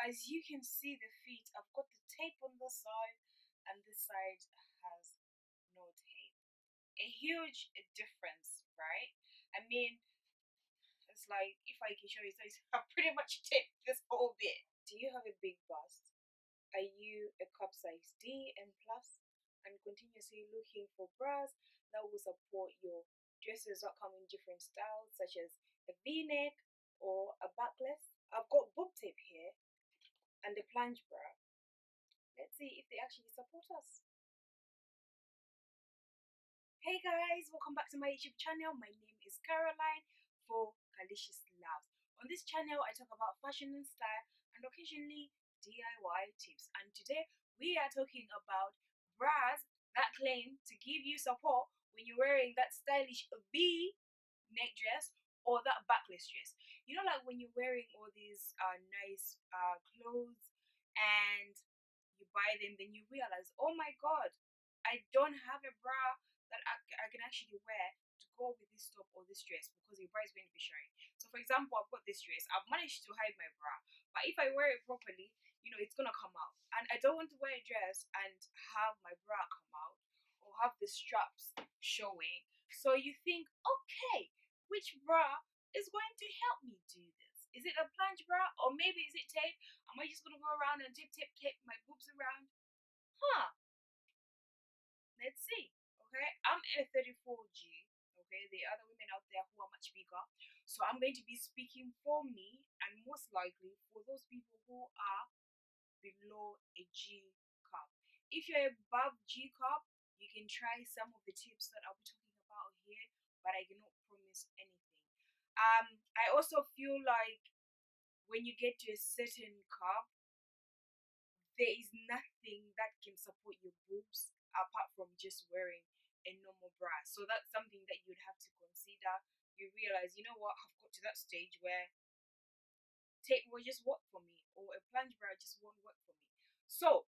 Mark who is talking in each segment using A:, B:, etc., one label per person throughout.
A: as you can see the feet, I've got the tape on the side, and this side has no tape. A huge difference, right? I mean, it's like, if I can show you, so I've pretty much taped this whole bit. Do you have a big bust? Are you a cup size D and plus, and continuously looking for bras that will support your dresses that come in different styles, such as a V-neck or a backless? I've got boob tape here and the Plunge bra. Let's see if they actually support us. Hey guys, welcome back to my YouTube channel. My name is Caroline for Calicious Loves. On this channel, I talk about fashion and style and occasionally DIY tips. And today we are talking about bras that claim to give you support when you're wearing that stylish V neck dress or that backless dress. You know, like when you're wearing all these nice clothes and you buy them, then you realize, oh my god, I don't have a bra that I can actually wear to go with this top or this dress because your bra is going to be showing. So, for example, I've got this dress, I've managed to hide my bra, but if I wear it properly, you know, it's gonna come out. And I don't want to wear a dress and have my bra come out or have the straps showing. So you think, okay, which bra is going to help me do this? Is it a Plunge bra or maybe is it tape? Am I just gonna go around and tape my boobs around? Huh? Let's see. Okay, I'm a 34G. Okay, there are other women out there who are much bigger. So I'm going to be speaking for me and most likely for those people who are below a G cup. If you're above G cup, you can try some of the tips that I'll be talking about here, but I cannot promise anything. I also feel like when you get to a certain cup, there is nothing that can support your boobs apart from just wearing a normal bra. So that's something that you'd have to consider. You realize, you know what, I've got to that stage where tape will just work for me, or a Plunge bra just won't work for me. So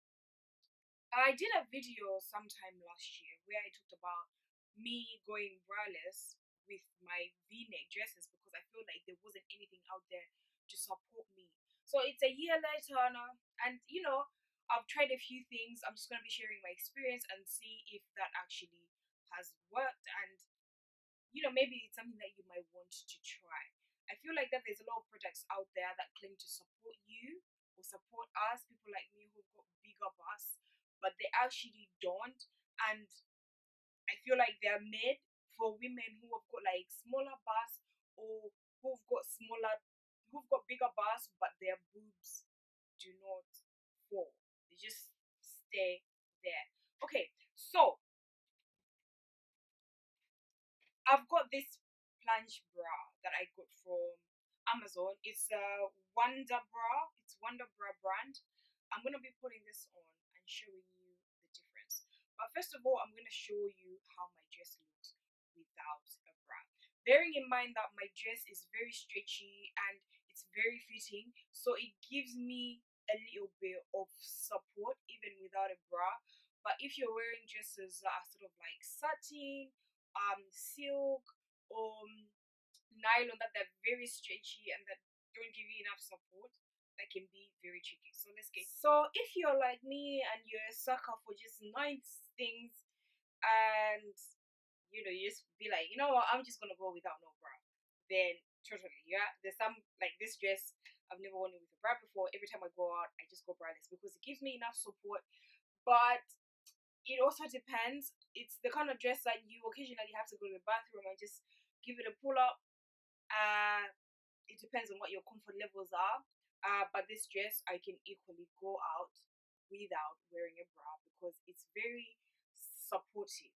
A: I did a video sometime last year where I talked about me going braless with my V-neck dresses because I feel like there wasn't anything out there to support me. So it's a year later now, and you know, I've tried a few things. I'm just gonna be sharing my experience and see if that actually has worked, and you know, maybe it's something that you might want to try. I feel like that there's a lot of products out there that claim to support you or support us, people like me who've got bigger busts, but they actually don't. And I feel like they're made for women who have got like smaller busts or who've got bigger busts, but their boobs do not fall. They just stay there. Okay, so I've got this Plunge bra that I got from Amazon. It's a Wonder Bra. It's Wonder Bra brand. I'm gonna be putting this on and showing you the difference. But first of all, I'm gonna show you how my dress looks without a bra. Bearing in mind that my dress is very stretchy and it's very fitting, so it gives me a little bit of support even without a bra. But if you're wearing dresses that are sort of like satin, silk, or nylon, that they're very stretchy and that don't give you enough support, that can be very tricky. So let's get. So if you're like me and you're a sucker for just nice things, and you know, you just be like, you know what, I'm just gonna go without no bra, then totally, yeah. There's some like this dress, I've never worn it with a bra before. Every time I go out, I just go braless because it gives me enough support. But it also depends. It's the kind of dress that you occasionally have to go to the bathroom and just give it a pull up. It depends on what your comfort levels are. But this dress, I can equally go out without wearing a bra because it's very supportive.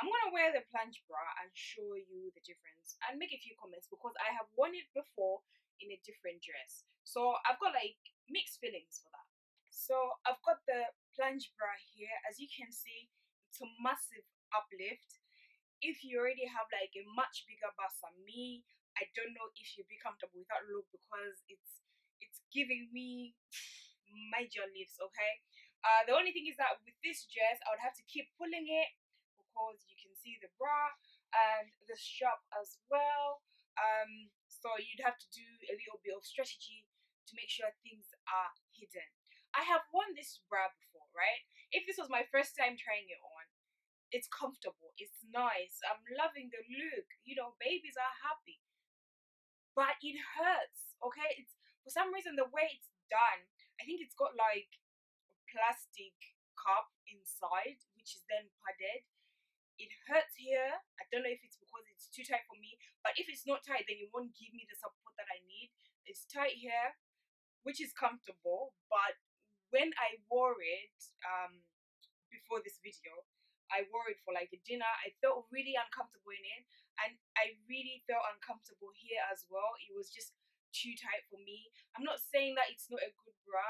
A: I'm gonna wear the Plunge bra and show you the difference and make a few comments because I have worn it before in a different dress. So I've got like mixed feelings for that. So I've got the Plunge bra here. As you can see, it's a massive uplift. If you already have like a much bigger bust than me, I don't know if you'll be comfortable with that look because it's giving me major lifts. Okay. The only thing is that with this dress, I would have to keep pulling it because you can see the bra and the strap as well. So you'd have to do a little bit of strategy to make sure things are hidden. I have worn this bra before, right? If this was my first time trying it on, it's comfortable, it's nice, I'm loving the look, babies are happy. But it hurts, okay? It's for some reason the way it's done, I think it's got like a plastic cup inside, which is then padded. It hurts here. I don't know if it's because it's too tight for me, but if it's not tight, then it won't give me the support that I need. It's tight here, which is comfortable, but when I wore it before this video, I wore it for like a dinner. I felt really uncomfortable in it, and I really felt uncomfortable here as well. It was just too tight for me. I'm not saying that it's not a good bra.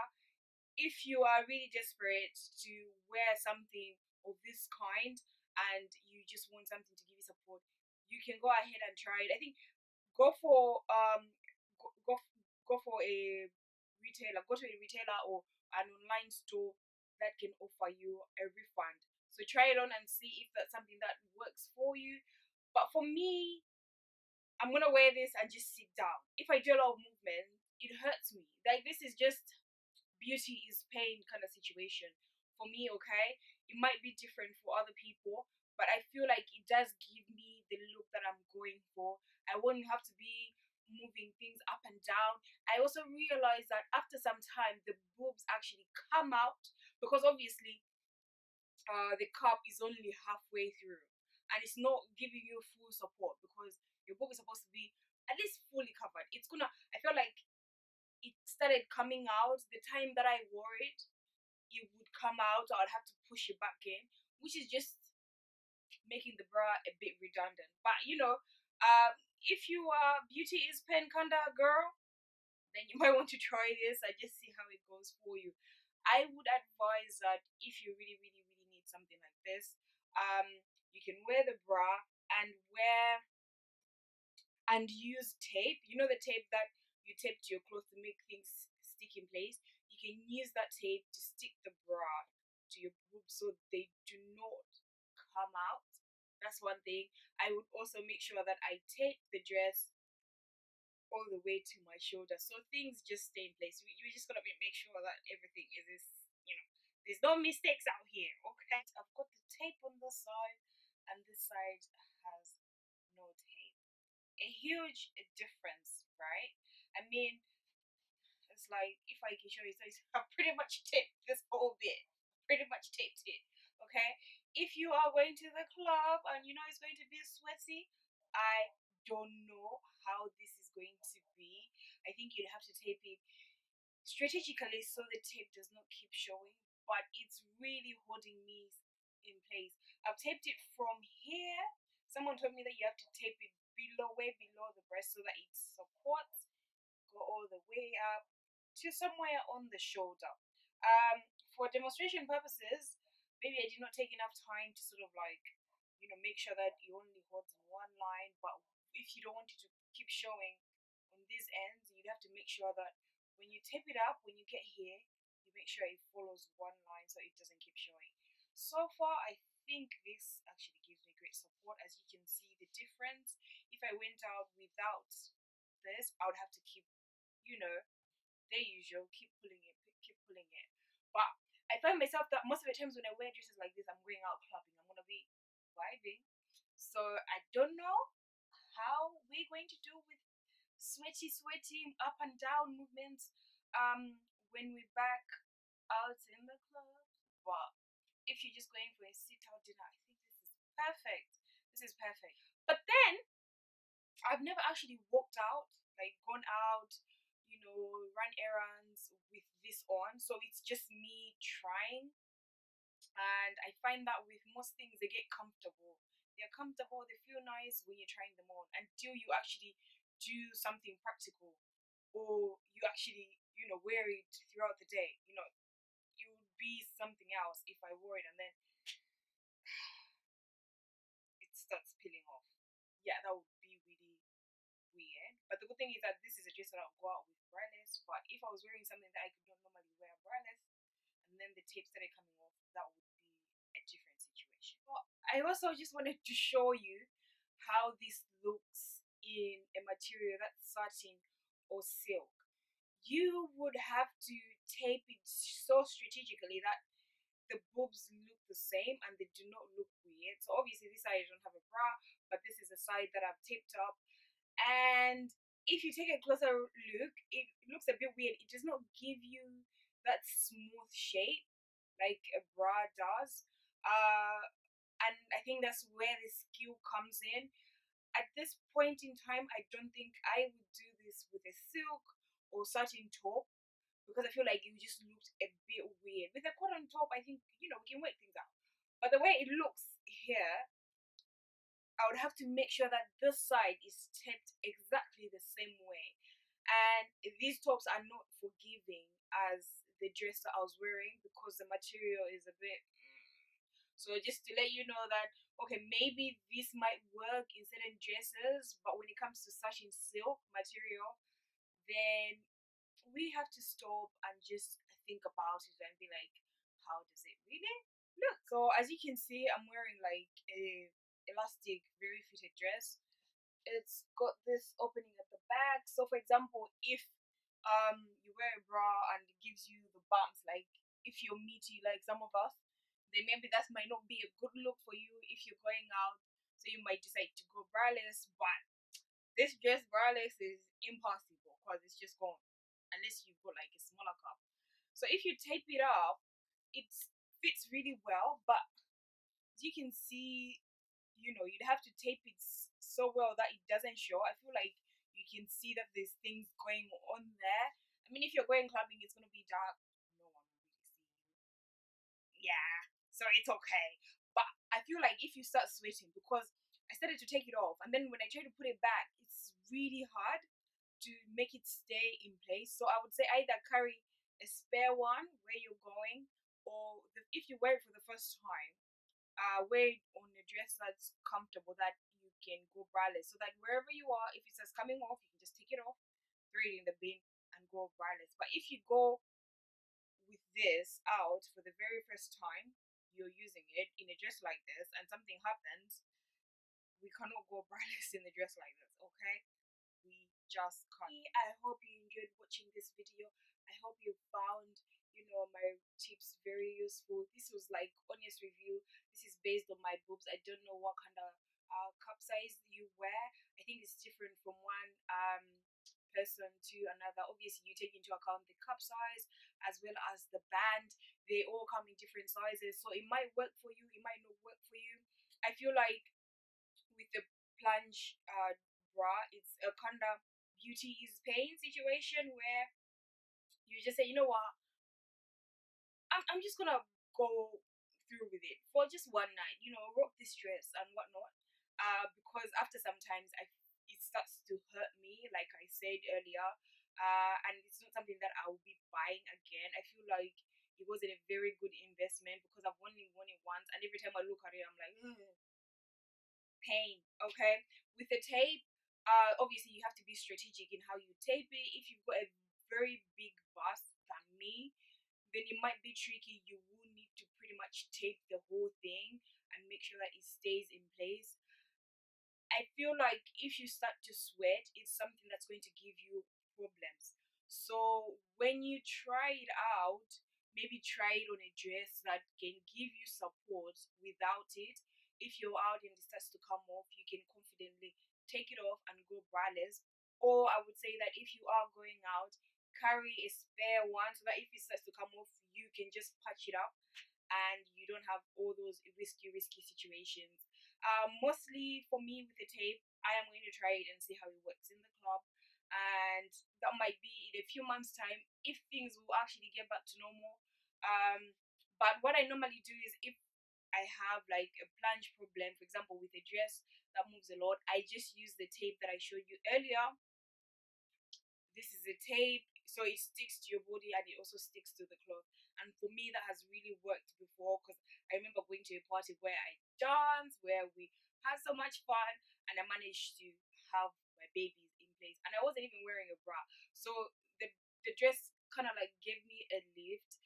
A: If you are really desperate to wear something of this kind and you just want something to give you support, you can go ahead and try it. I think go for go, go for a retailer, go to a retailer or an online store that can offer you a refund. So try it on and see if that's something that works for you. But for me, I'm gonna wear this and just sit down. If I do a lot of movement, it hurts me. Like, this is just beauty is pain kind of situation for me. Okay, it might be different for other people, but I feel like it does give me the look that I'm going for. I won't have to be moving things up and down. I also realized that after some time the boobs actually come out, because obviously the cup is only halfway through and it's not giving you full support, because your boob is supposed to be at least fully covered. It's gonna, I feel like it started coming out the time that I wore it. It would come out, so I'd have to push it back in, which is just making the bra a bit redundant. But if you are beauty is pen kinda girl, then you might want to try this and just see how it goes for you. I would advise that if you really, really, really need something like this, you can wear the bra and use tape. You know, the tape that you tape to your clothes to make things stick in place. You can use that tape to stick the bra to your boobs so they do not come out. That's one thing. I would also make sure that I tape the dress all the way to my shoulder so things just stay in place. You just gotta make sure that everything is this, there's no mistakes out here, okay? I've got the tape on the side, and this side has no tape. A huge difference, right? I mean, it's like, if I can show you, so I've pretty much taped this whole bit. Pretty much taped it. Okay? If you are going to the club and you know it's going to be sweaty, I don't know how this is going to be. I think you'd have to tape it strategically so the tape does not keep showing, but it's really holding me in place. I've taped it from here. Someone told me that you have to tape it below, way below the breast, so that it supports, go all the way up to somewhere on the shoulder. For demonstration purposes, maybe I did not take enough time to sort of like, make sure that it only holds in one line. But if you don't want it to keep showing on these ends, you'd have to make sure that when you tape it up, when you get here, you make sure it follows one line so it doesn't keep showing. So far, I think this actually gives me great support. As you can see the difference. If I went out without this, I would have to keep, the usual, keep pulling it, keep pulling it. But I find myself that most of the times when I wear dresses like this, I'm going out clubbing, I'm gonna be vibing. So I don't know how we're going to do with sweaty up and down movements when we're back out in the club. But if you're just going for a sit out dinner, I think this is perfect. This is perfect. But then I've never actually walked out, like gone out, run errands with this on. So it's just me trying. And I find that with most things, they get comfortable. They're comfortable, they feel nice when you're trying them on until you actually do something practical, or you actually, wear it throughout the day. It would be something else if I wore it and then it starts peeling off. Yeah, that would be really weird. But the good thing is that this is a dress that I'll go out with braless. But if I was wearing something that I could not normally wear braless, and then the tape started coming off, that would be a different situation. But I also just wanted to show you how this looks in a material that's satin or silk. you would have to tape it so strategically that the boobs look the same and they do not look weird. So obviously this side I don't have a bra, but this is a side that I've taped up. And if you take a closer look, it looks a bit weird. It does not give you that smooth shape like a bra does. And I think that's where the skill comes in. At this point in time, I don't think I would do this with a silk or satin top because I feel like it just looked a bit weird. With a cotton top, I think, we can work things out. But the way it looks here, I would have to make sure that this side is taped exactly the same way. And these tops are not forgiving as the dress that I was wearing because the material is a bit. So just to let you know that, okay, maybe this might work in certain dresses, but when it comes to satin silk material, then we have to stop and just think about it and be like, how does it really look? So as you can see, I'm wearing like a elastic, very fitted dress. It's got this opening at the back. So for example, if you wear a bra and it gives you the bumps, like if you're meaty like some of us, then maybe that might not be a good look for you if you're going out. So you might decide to go braless, but this dress braless is impossible because it's just gone unless you've got like a smaller cup. So if you tape it up, it fits really well, but as you can see, you'd have to tape it so well that it doesn't show. I feel like you can see that there's things going on there. I mean, if you're going clubbing, it's gonna be dark. No one will really see you. Yeah, so it's okay. But I feel like if you start sweating, because I started to take it off, and then when I try to put it back, it's really hard to make it stay in place. So I would say either carry a spare one where you're going, or if you wear it for the first time, wear it on a dress that's comfortable that you can go braless. So that wherever you are, if it says coming off, you can just take it off, throw it in the bin, and go braless. But if you go with this out for the very first time you're using it in a dress like this and something happens, we cannot go braless in the dress like this, okay? We just can't. I hope you enjoyed watching this video. I hope you found, my tips very useful. This was like honest review. This is based on my boobs. I don't know what kind of cup size you wear. I think it's different from one person to another. Obviously, you take into account the cup size as well as the band. They all come in different sizes, so it might work for you. It might not work for you. I feel like with the plunge bra, it's a kind of beauty is pain situation where you just say, you know what, I'm just gonna go through with it for just one night, rock this dress and whatnot. Because after sometimes it starts to hurt me, like I said earlier, and it's not something that I will be buying again. I feel like it wasn't a very good investment because I've only worn it once, and every time I look at it, I'm like, pain. Okay, with the tape, obviously you have to be strategic in how you tape it. If you've got a very big bust than me, then it might be tricky. You will need to pretty much tape the whole thing and make sure that it stays in place. I feel like if you start to sweat, it's something that's going to give you problems. So when you try it out, maybe try it on a dress that can give you support without it. If you're out and it starts to come off, you can confidently take it off and go braless. Or I would say that if you are going out, carry a spare one so that if it starts to come off, you can just patch it up and you don't have all those risky situations. Mostly for me with the tape, I am going to try it and see how it works in the club. And that might be in a few months' time if things will actually get back to normal. But what I normally do is if I have like a plunge problem, for example, with a dress that moves a lot, I just use the tape that I showed you earlier. This is a tape, so it sticks to your body and it also sticks to the cloth. And for me, that has really worked before because I remember going to a party where I danced, where we had so much fun, and I managed to have my babies in place. And I wasn't even wearing a bra, so the dress kind of like gave me a lift.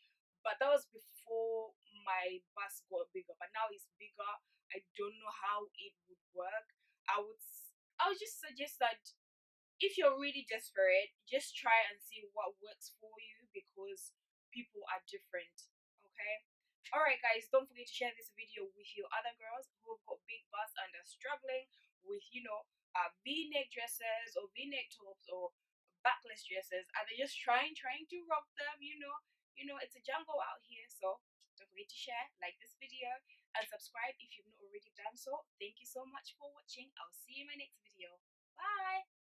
A: But that was before my bust got bigger. But now it's bigger. I don't know how it would work. I would just suggest that if you're really desperate, just try and see what works for you, because people are different. Okay. All right, guys. Don't forget to share this video with your other girls who have got big butts and are struggling with, V-neck dresses or V-neck tops or backless dresses, and they're just trying to rock them. It's a jungle out here. So don't forget to share, like this video, and subscribe if you've not already done so. Thank you so much for watching. I'll see you in my next video. Bye.